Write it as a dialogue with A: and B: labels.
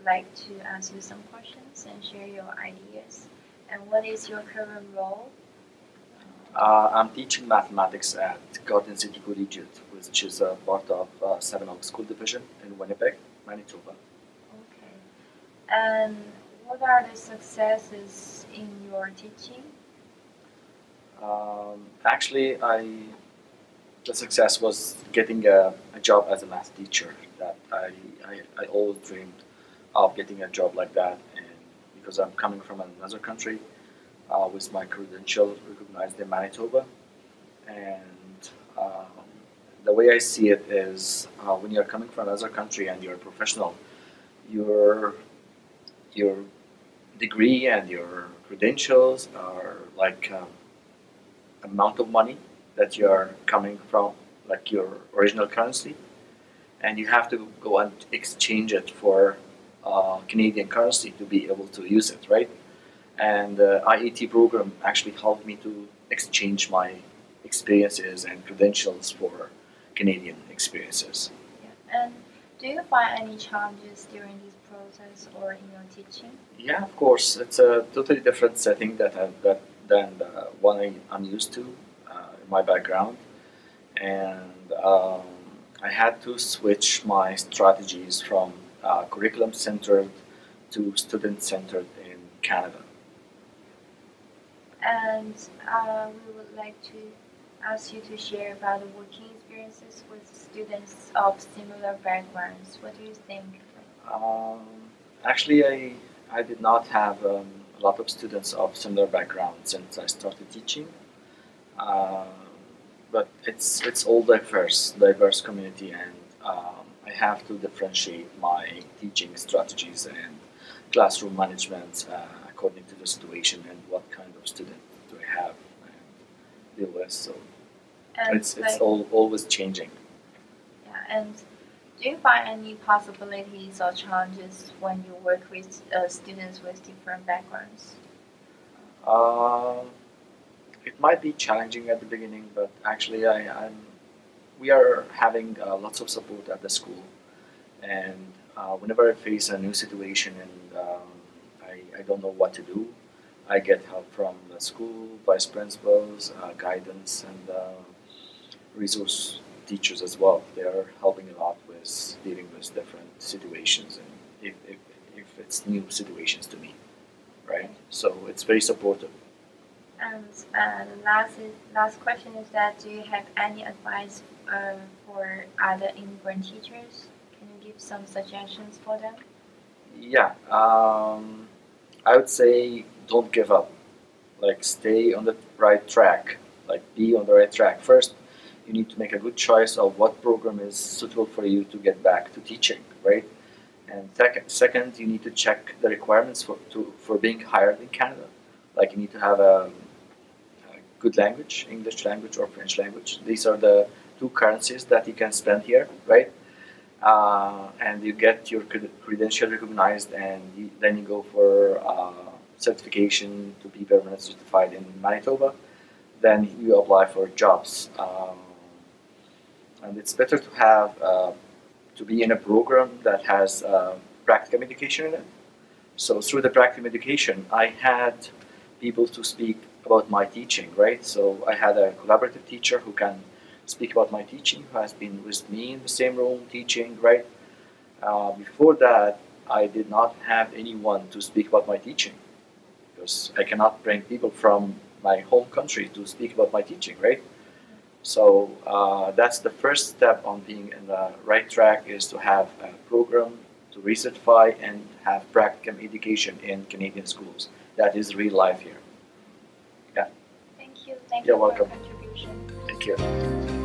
A: like to ask you some questions and share your ideas. And what is your current role?
B: I'm teaching mathematics at Garden City Collegiate, which is a part of Seven Oaks School Division in Winnipeg, Manitoba.
A: Okay. And what are the successes in your teaching?
B: Actually, the success was getting a job as a math teacher. That I always dreamed of getting a job like that, and because I'm coming from another country with my credential recognized in Manitoba, and the way I see it is when you're coming from another country and you're a professional, your your degree and your credentials are like amount of money that you're coming from, like your original currency, and you have to go and exchange it for Canadian currency to be able to use it, right? And the IET program actually helped me to exchange my experiences and credentials for Canadian experiences.
A: Yeah. And do you find any challenges during this process or in your teaching?
B: Yeah, of course, it's a totally different setting than the one I'm used to in my background, and I had to switch my strategies from curriculum centered to student centered in Canada.
A: And we would like to ask you to share about the working experiences with students of similar backgrounds. What do you think?
B: Um, Actually, I did not have a lot of students of similar backgrounds since I started teaching. Uh, but it's all diverse community, and I have to differentiate my teaching strategies and classroom management according to the situation and what kind of student do I have and deal with. So
A: And
B: it's always changing.
A: yeah, and do you find any possibilities or challenges when you work with students with different backgrounds?
B: Um it might be challenging at the beginning, but actually, we are having lots of support at the school, and whenever I face a new situation and I don't know what to do, I get help from the school, vice principals, guidance, and resource teachers as well. They are helping a lot with dealing with different situations, and if it's new situations to me, right? So it's very supportive.
A: And the last question is that do you have any advice for other immigrant teachers? Can you give some suggestions for them?
B: Yeah, I would say don't give up. Like stay on the right track. Like be on the right track. First, you need to make a good choice of what program is suitable for you to get back to teaching, right? And second, you need to check the requirements for being hired in Canada. Like you need to have a good language, English language or French language. These are the two currencies that you can spend here, right? And you get your credential recognized, and then you go for certification to be permanent certified in Manitoba. Then you apply for jobs, and it's better to have to be in a program that has practical education in it. So through the practical education, I had people to speak about my teaching, right? So I had a collaborative teacher who can speak about my teaching, who has been with me in the same room teaching, right? Before that, I did not have anyone to speak about my teaching because I cannot bring people from my home country to speak about my teaching, right? So that's the first step on being in the right track is to have a program to recertify and have practicum education in Canadian schools. That is real life here. Yeah.
A: Thank you. Thank
B: You're
A: you for your
B: welcome.
A: contribution.
B: Thank you.